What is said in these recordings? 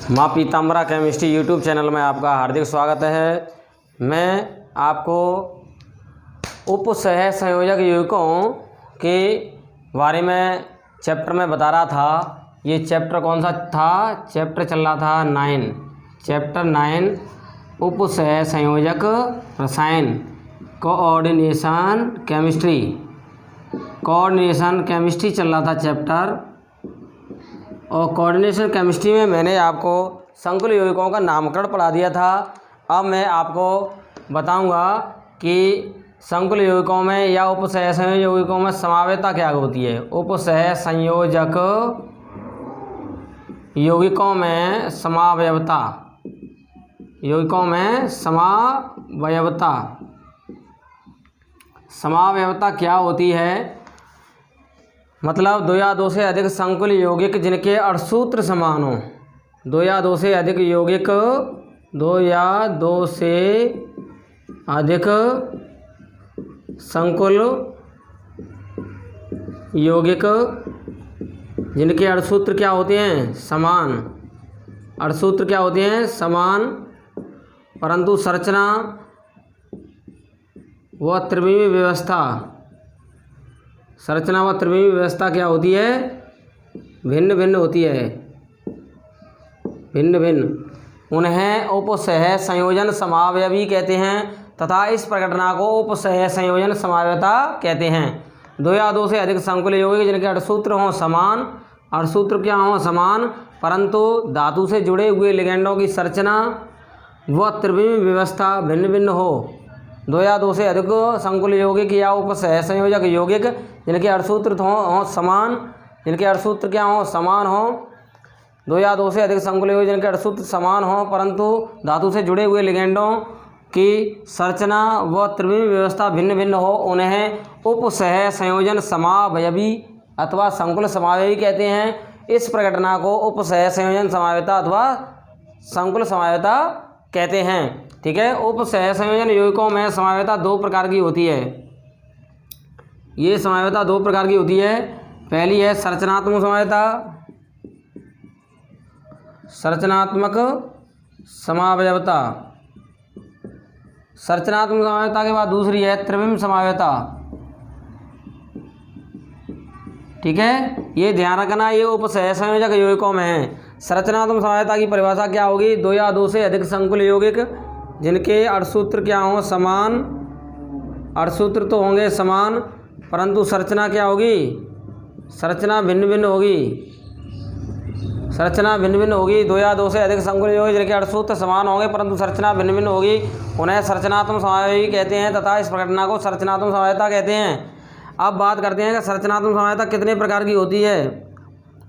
माँ Pitambara chemistry YouTube channel में आपका हार्दिक स्वागत है। मैं आपको उप सह संयोजक यौगिकों के बारे में चैप्टर में बता रहा था। ये चैप्टर कौन सा था? चैप्टर चल रहा था 9, चैप्टर 9 उप सह संयोजक रसायन कोऑर्डिनेशन केमिस्ट्री चल रहा था चैप्टर। और कोऑर्डिनेशन केमिस्ट्री में मैंने आपको संकुल यौगिकों का नामकरण पढ़ा दिया था। अब मैं आपको बताऊंगा कि संकुल यौगिकों में या उप सह संयोजक यौगिकों में समावेता क्या होती है। उप सह संयोजक यौगिकों में समावयवता क्या होती है? मतलब दो या दो से अधिक संकुल यौगिक जिनके अणुसूत्र समान हो। दो या दो से अधिक संकुल यौगिक जिनके अणुसूत्र क्या होते हैं? समान, परंतु संरचना व त्रिविमीय व्यवस्था क्या होती है? भिन्न होती है। उन्हें उप सह संयोजन समावयवी कहते हैं तथा इस प्रघटना को उप सह संयोजन समावयवता कहते हैं। दो या दो से अधिक संकुल यौगिक जिनके अणुसूत्र हों समान, परंतु धातु से जुड़े हुए लिगेंडों की संरचना व त्रिविमीय व्यवस्था भिन्न हो। दो या दो से अधिक संकुल यौगिक या उप सह संयोजक यौगिक जिनके अणुसूत्र समान हो। दो या दो से अधिक संकुल यौगिक जिनके अणुसूत्र समान हो, परंतु धातु से जुड़े हुए लिगेंडों की संरचना व त्रिविमीय व्यवस्था भिन्न हो। उन्हें उप सह संयोजन समावयवी अथवा संकुल समावयवी कहते हैं। इस प्रघटना को उप सह संयोजन समावयवता अथवा संकुल समावयवता कहते हैं। ठीक है। उप सह संयोजन यौगिकों में समावयवता दो प्रकार की होती है। ये समावयवता दो प्रकार की होती है। पहली है संरचनात्मक समावयवता। संरचनात्मक समावयवता के बाद दूसरी है त्रिविमीय समावयवता। ठीक है, ये ध्यान रखना, ये उप सह संयोजक यौगिकों में है। संरचनात्मक समावयवता की परिभाषा क्या होगी? दो या दो से अधिक संकुल यौगिक जिनके अणुसूत्र क्या हों? अणुसूत्र तो होंगे समान, परंतु संरचना क्या होगी? संरचना भिन्न होगी। दो या दो से अधिक संकुल यौगिक जिनके अणुसूत्र समान होंगे परंतु संरचना भिन्न होगी, उन्हें संरचनात्मक समावयवी कहते हैं तथा इस प्रघटना को संरचनात्मक समावयवता कहते हैं। अब बात करते हैं कि संरचनात्मक समावयवता कितने प्रकार की होती है।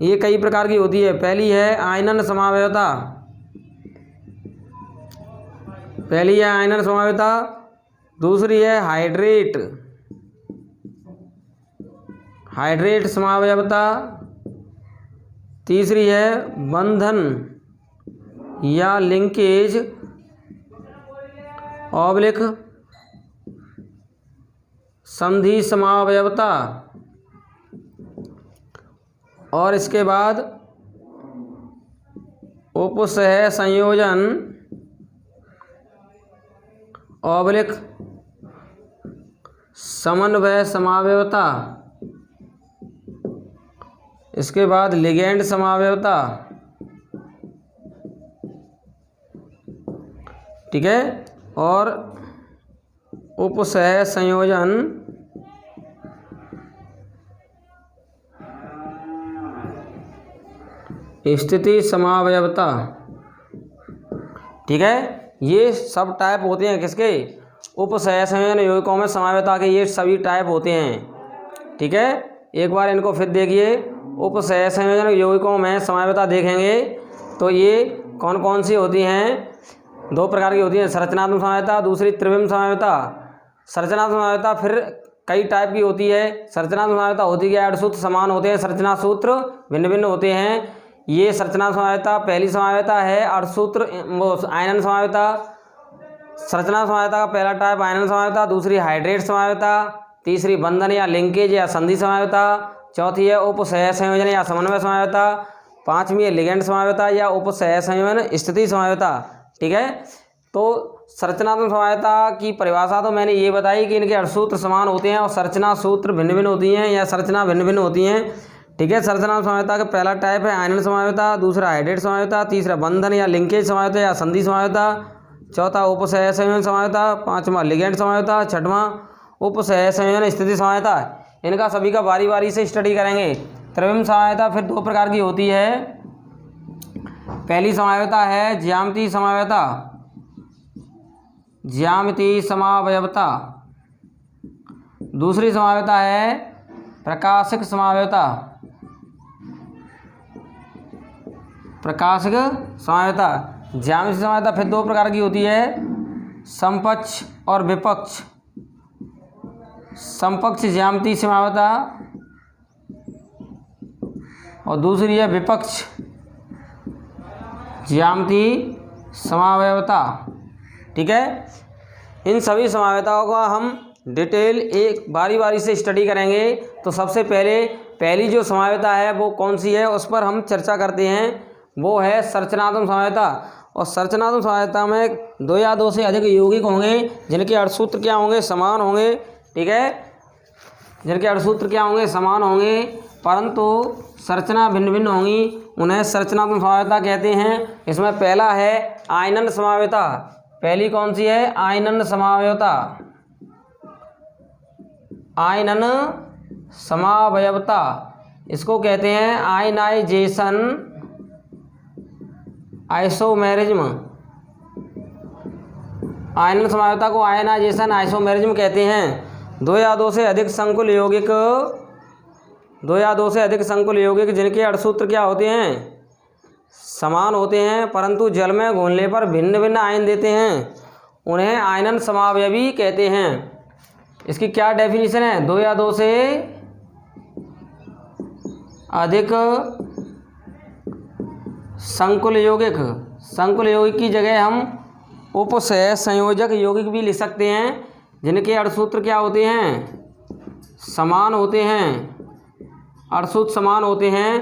ये कई प्रकार की होती है। पहली है आयनन समावयवता। दूसरी है हाइड्रेट समावयवता। तीसरी है बंधन या लिंकेज संधि समावयवता। और इसके बाद उप सह संयोजन समन्वय समावयवता। इसके बाद लिगेंड समावयवता। ठीक है। और उप सह संयोजन स्थिति समावयवता। ठीक है, ये सब टाइप होते हैं किसके? उप सह संयोजन यौगिकों में समावयवता के ये सभी टाइप होते हैं। ठीक है, एक बार इनको फिर देखिए। उप सह संयोजन यौगिकों में समावयवता देखेंगे तो ये कौन कौन सी होती हैं? दो प्रकार की होती हैं, संरचनात्मक समावयवता, दूसरी त्रिविमीय समावयवता। संरचनात्मक समावयवता फिर कई टाइप की होती है। संरचनात्मक समावयवता होती है अणुसूत्र समान होते हैं, संरचना सूत्र भिन्न होते हैं। ये संरचनात्मक समावयवता पहली समावयवता है। अणुसूत्र आयनन समावयवता। संरचना समावयवता का पहला टाइप आयनन समावयवता, दूसरी हाइड्रेट समावयवता, तीसरी बंधन या लिंकेज या संधि समावयवता, चौथी है उप सह संयोजन या समन्वय समावयवता, पाँचवीं है लिगेंड समावेता या उपसहसंयोजन स्थिति समावेता। ठीक है, तो संरचनात्मक समावेता की परिभाषा तो मैंने ये बताई कि इनके अर्थसूत्र समान होते हैं और संरचना सूत्र भिन्न भिन्न होती हैं या संरचना भिन्न भिन्न होती हैं। ठीक है, संरचनात्मक समावेता का पहला टाइप है आयनन समावेता, दूसरा हाइड्रेट समावेता, तीसरा बंधन या लिंकेज समावेता या संधि समावेता, चौथा उपसहसंयोजन समावेता, पाँचवां लिगेंड समावेता, छठवां उपसहसंयोजन स्थिति समावेता। इनका सभी का बारी बारी से स्टडी करेंगे। त्रिविम समावेता फिर दो प्रकार की होती है। पहली समावेता है ज्यामितीय समावेता, ज्यामितीय समावयवता। दूसरी समावेता है प्रकाशिक समावेता, प्रकाशिक समावेता। ज्यामितीय समावेता फिर दो प्रकार की होती है, समपक्ष और विपक्ष। समपक्ष ज्यामितीय समावेता और दूसरी है विपक्ष ज्यामितीय समावयवता। ठीक है, इन सभी समावेताओं का हम डिटेल एक बारी बारी से स्टडी करेंगे। तो सबसे पहले पहली जो समावेता है वो कौन सी है उस पर हम चर्चा करते हैं, वो है संरचनात्मक समावेता। और संरचनात्मक समावेता में दो या दो से अधिक यौगिक होंगे जिनके अर्थसूत्र क्या होंगे, समान होंगे। ठीक है, जिनके अर्थसूत्र क्या होंगे, समान होंगे, परंतु संरचना भिन्न भिन्न होंगी, उन्हें संरचनात्मक समावेता कहते हैं। इसमें पहला है आयनन समावेता। पहली कौन सी है, आयनन समावयवता, आयनन समावयवता। इसको कहते हैं आयनाइजेशन आइसोमेरिज्म। आयनन समावयवता को आयनाइजेशन आइसोमेरिज्म कहते हैं। दो या दो से अधिक संकुल यौगिक जिनके अर्थसूत्र क्या होते हैं, समान होते हैं, परंतु जल में घुलने पर भिन्न भिन्न आयन देते हैं, उन्हें आयनन समावयवी कहते हैं। इसकी क्या डेफिनेशन है, दो या दो से अधिक संकुल यौगिक की जगह हम उपसहसंयोजक यौगिक भी लिख सकते हैं, जिनके अर्थसूत्र क्या होते हैं, समान होते हैं, अर्थसूत्र समान होते हैं,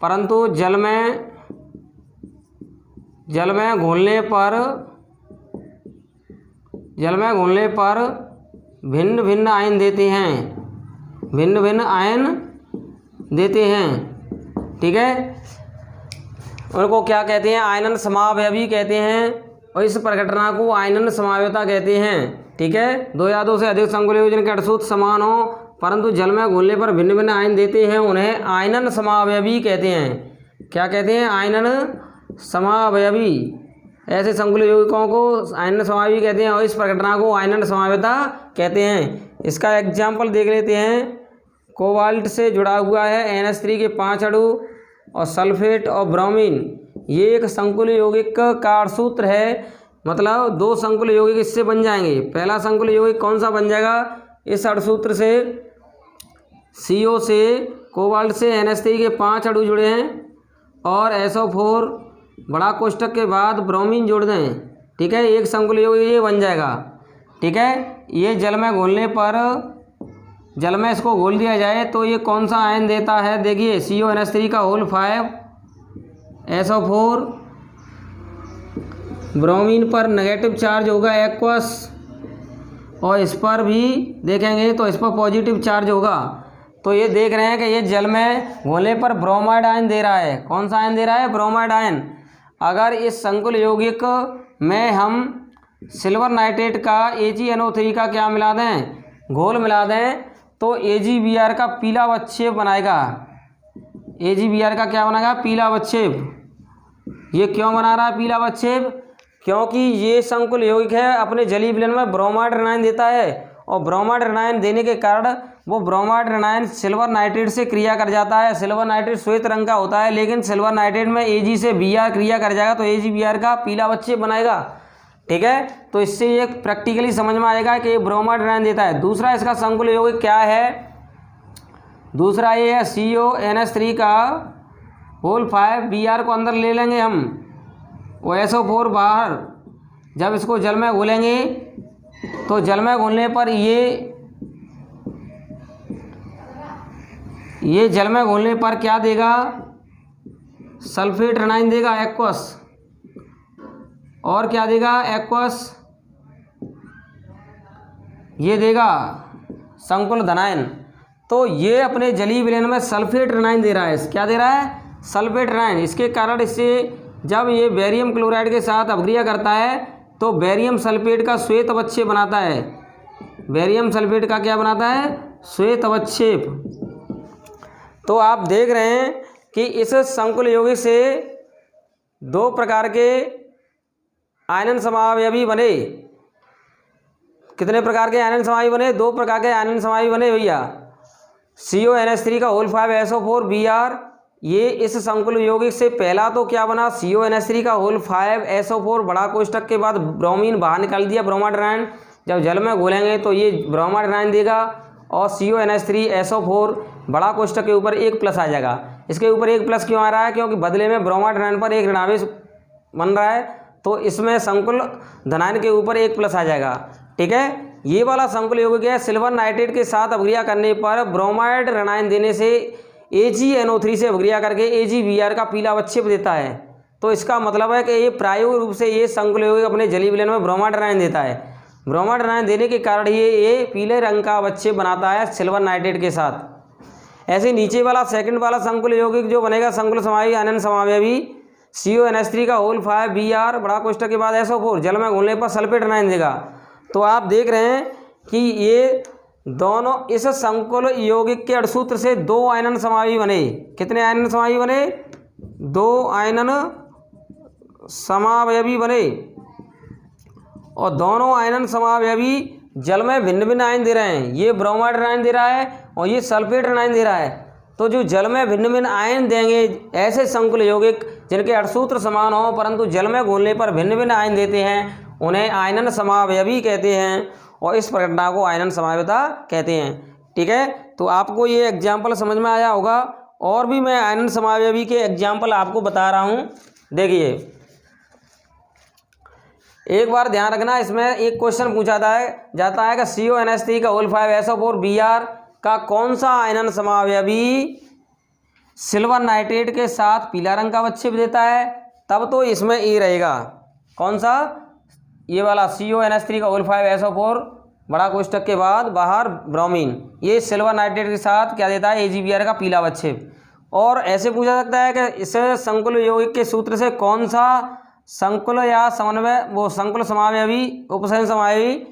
परंतु जल में घुलने पर भिन्न भिन्न आयन देते हैं। ठीक है, उनको क्या कहते हैं, आयनन समावयवी कहते हैं, और इस प्रघटना को आयनन समावयवता कहते हैं। ठीक है, दो या दो से अधिक संकुल यौगिक जिनके अर्थसूत्र समान हो परंतु जल में घुलने पर भिन्न भिन्न आयन देते हैं, उन्हें आयनन समावयवी कहते हैं। क्या कहते हैं, आयनन समावयवी। ऐसे संकुल यौगिकों को आयनन समावयवी कहते हैं और इस प्रघटना को आयनन समावयवता कहते हैं। इसका एग्जाम्पल देख लेते हैं। कोबाल्ट से जुड़ा हुआ है NH3 के 5 अणु और सल्फेट और ब्रोमीन, ये एक संकुल यौगिक का अर्थसूत्र है। मतलब दो संकुल यौगिक इससे बन जाएंगे। पहला संकुल यौगिक कौन सा बन जाएगा, इस अर्थसूत्र से CO से कोबाल्ट से NH3 के 5 अणु जुड़े हैं और SO4 बड़ा कोष्टक के बाद ब्रोमीन जोड़ दें। ठीक है, एक संकुल यौगिक ये बन जाएगा। ठीक है, ये जल में घोलने पर, जल में इसको घोल दिया जाए तो ये कौन सा आयन देता है, देखिए CONH3 का होल 5, SO4, ब्रोमीन पर नेगेटिव चार्ज होगा एक्वस, और इस पर भी देखेंगे तो इस पर पॉजिटिव चार्ज होगा। तो ये देख रहे हैं कि ये जल में घोलने पर ब्रोमाइड आयन दे रहा है। कौन सा आयन दे रहा है, ब्रोमाइड आयन। अगर इस संकुल यौगिक में हम सिल्वर नाइट्रेट का AgNO3 का क्या मिला दें, घोल मिला दें, तो AgBr का पीला अवक्षेप बनाएगा। AgBr का क्या बनाएगा, पीला अवक्षेप। ये क्यों बना रहा है पीला अवक्षेप, क्योंकि ये संकुल यौगिक है अपने जलीय विलयन में ब्रोमाइड ऋणायन देता है, और ब्रोमाइड ऋणायन देने के कारण वो ब्रोमाइड ऋणायन सिल्वर नाइट्रेट से क्रिया कर जाता है। सिल्वर नाइट्रेट श्वेत रंग का होता है, लेकिन सिल्वर नाइट्रेट में Ag से Br क्रिया कर जाएगा तो AgBr का पीला अवक्षेप बनाएगा। ठीक है, तो इससे ये प्रैक्टिकली समझ में आएगा कि ये ब्रोमाइड ऋणायन देता है। दूसरा इसका संकुल यौगिक क्या है, दूसरा ये है CONH3 का होल 5, Br को अंदर ले लेंगे हम, वो SO4 बाहर। जब इसको जल में घोलेंगे तो जल में घोलने पर ये जल में घोलने पर क्या देगा, सल्फेट एनायन देगा एक्वस, और क्या देगा एक्वस, ये देगा संकुल धनायन। तो ये अपने जलीय विलयन में सल्फेट एनायन दे रहा है, क्या दे रहा है, सल्फेट एनायन। इसके कारण इससे जब ये बेरियम क्लोराइड के साथ अभिक्रिया करता है तो बेरियम सल्फेट का श्वेत अवक्षेप बनाता है। बेरियम सल्फेट का क्या बनाता है, श्वेत अवक्षेप। तो आप देख रहे हैं कि इस संकुल यौगिक से दो प्रकार के आयनन समावयवी बने। कितने प्रकार के आयनन समावयवी बने, दो प्रकार के आयनन समावयवी बने भैया। CONH3 का होल 5SO4 Br, ये इस संकुल यौगिक से पहला तो क्या बना, CONH3 का होल 5SO4 बड़ा कोष्टक के बाद ब्रोमीन बाहर निकाल दिया, ब्रोमाइड एनायन। जब जल में घोलेंगे तो ये ब्रोमाइड एनायन देगा और CONH3SO4 बड़ा कोष्टक के ऊपर एक प्लस आ जाएगा। इसके ऊपर एक प्लस क्यों आ रहा है, क्योंकि बदले में ब्रोमाइड एनायन पर एक ऋणावेश बन रहा है, तो इसमें संकुल धनायन के ऊपर एक प्लस आ जाएगा। ठीक है, ये वाला संकुल यौगिक है, सिल्वर नाइट्रेट के साथ अभिक्रिया करने पर ब्रोमाइड ऋणायन देने से AgNO3 से अभिक्रिया करके AgBr का पीला अवक्षेप देता है। तो इसका मतलब है कि ये प्रायोगिक रूप से ये संकुल यौगिक अपने जलीय विलयन में ब्रोमाइड ऋणायन देता है। ब्रोमाइड ऋणायन देने के कारण ये पीले रंग का अवक्षेप बनाता है सिल्वर नाइट्रेट के साथ। ऐसे नीचे वाला सेकंड वाला संकुल यौगिक जो बनेगा संकुल समावयवी आयनन समावयवी, CONH3 का होल 5 Br बड़ा कोष्टक के बाद SO4 जल में घुलने पर सल्फेट एनायन देगा। तो आप देख रहे हैं कि ये दोनों इस संकुल यौगिक के अणुसूत्र से दो आयनन समावयवी बने। कितने आयनन समावयवी बने, दो आयनन समावयवी बने, और दोनों आयनन समावयवी जल में भिन्न भिन्न आयन दे रहे हैं। ये ब्रोमाइड आयन दे रहा है और ये सल्फेट आयन दे रहा है। तो जो जल में भिन्न भिन्न आयन देंगे, ऐसे संकुल यौगिक जिनके अणुसूत्र समान हो परंतु जल में घुलने पर भिन्न भिन्न आयन देते हैं, उन्हें आयनन समावयवी कहते हैं और इस प्रक्रिया को आयनन समावयवता कहते हैं। ठीक है, तो आपको ये एग्जाम्पल समझ में आया होगा, और भी मैं आयनन समावयवी के एग्जाम्पल आपको बता रहा हूँ। देखिए, एक बार ध्यान रखना, इसमें एक क्वेश्चन पूछा जाता है कि CONH3 का होल 5SO4 Br का कौन सा आयनन समावयवी सिल्वर नाइट्रेट के साथ पीला रंग का अवक्षेप देता है, तब तो इसमें ए रहेगा। कौन सा, ये वाला CONH3 का होल 5SO4 बड़ा कोष्टक के बाद बाहर ब्रोमीन, ये सिल्वर नाइट्रेट के साथ क्या देता है, AgBr का पीला अवक्षेप। और ऐसे पूछा सकता है कि इस संकुल यौगिक के सूत्र से कौन सा संकुल या समन्वय, वो संकुल समावयवी, उपसंयुग समावयवी,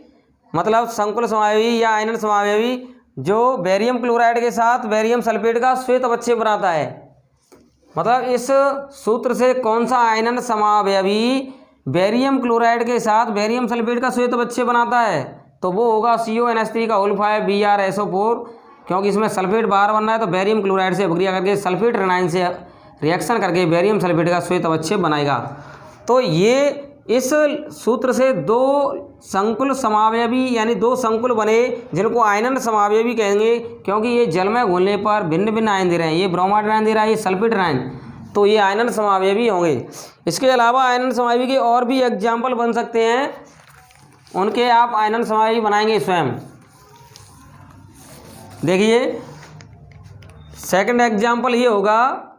मतलब संकुल समावयवी या आयनन समावयवी जो बेरियम क्लोराइड के साथ बेरियम सल्फेट का श्वेत अवक्षेप बनाता है। मतलब इस सूत्र से कौन सा आयनन समावयवी बेरियम क्लोराइड के साथ बेरियम सल्फेट का श्वेत अवक्षेप बनाता है, तो वो होगा CONH3 का होल 5 BrSO4, क्योंकि इसमें सल्फेट बाहर बनना है तो बेरियम क्लोराइड से अभिक्रिया करके सल्फेट एनायन से रिएक्शन करके बेरियम सल्फेट का श्वेत अवक्षेप बनाएगा। तो ये इस सूत्र से दो संकुल समावयवी यानी दो संकुल बने जिनको आयनन समावयवी कहेंगे, क्योंकि ये जल में घुलने पर भिन्न भिन्न आयन दे रहे हैं। ये ब्रोमाइड आयन दे रहा है, ये सल्फेट आयन, तो ये आयनन समावयवी होंगे। इसके अलावा आयनन समावयवी के और भी एग्जाम्पल बन सकते हैं, उनके आप आयनन समावयवी बनाएंगे स्वयं। देखिए, सेकंड एग्जाम्पल ये होगा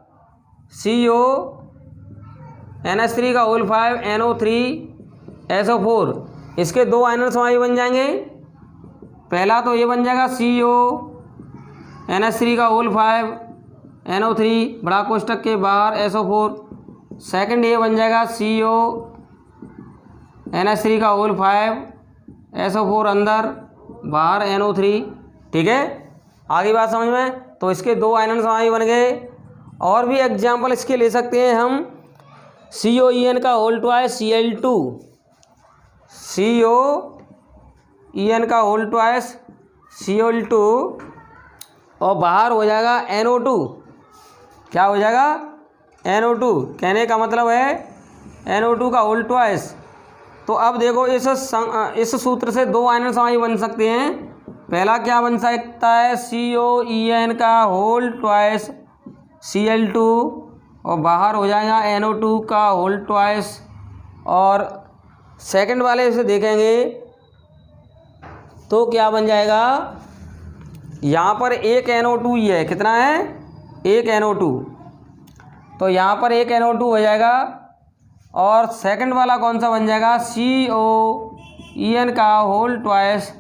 CONH3 का होल 5 NO3SO4, इसके दो आयनन समावयवी बन जाएंगे। पहला तो ये बन जाएगा CONH3 का होल 5 NO3 बड़ा कोष्टक के बाहर SO4। सेकंड ये बन जाएगा CONH3 का होल 5 SO4 अंदर बाहर NO3। ठीक है, आगे बात समझ में। तो इसके दो आयनन समावयवी बन गए। और भी एग्जाम्पल इसके ले सकते हैं हम, COEN का होल 2 Cl2, COEN का होल 2 Cl2 और बाहर हो जाएगा NO2। क्या हो जाएगा, NO2। कहने का मतलब है NO2 का होल 2। तो अब देखो, इस सूत्र से दो आयनन समावयवी बन सकते हैं। पहला क्या बन सकता है, COEN का होल 2 Cl2 और बाहर हो जाएगा NO2 का होल 2। और सेकंड वाले से देखेंगे तो क्या बन जाएगा, यहाँ पर एक NO2 ही है। कितना है, एक NO2। तो यहाँ पर एक NO2 हो जाएगा और सेकंड वाला कौन सा बन जाएगा, COEN का होल ट्वाइस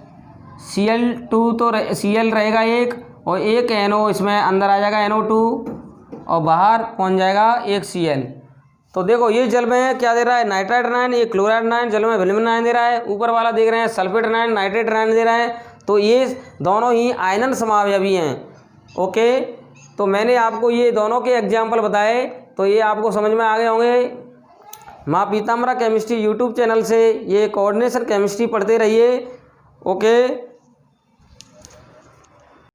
Cl2 तो Cl रहेगा एक और एक NO इसमें अंदर आ जाएगा NO2 और बाहर पहुँच जाएगा एक Cl। तो देखो ये जल में क्या दे रहा है, नाइट्राइट आयन, ये क्लोराइड आयन जल में विलयन आयन दे रहा है, ऊपर वाला देख रहे हैं सल्फेट आयन नाइट्रेट आयन दे रहा है। तो ये दोनों ही आयनन समावयवी हैं। ओके, तो मैंने आपको ये दोनों के एग्जाम्पल बताए, तो ये आपको समझ में आ गए होंगे। माँ पीताम्बरा केमिस्ट्री यूट्यूब चैनल से ये कोऑर्डिनेशन केमिस्ट्री पढ़ते रहिए। ओके।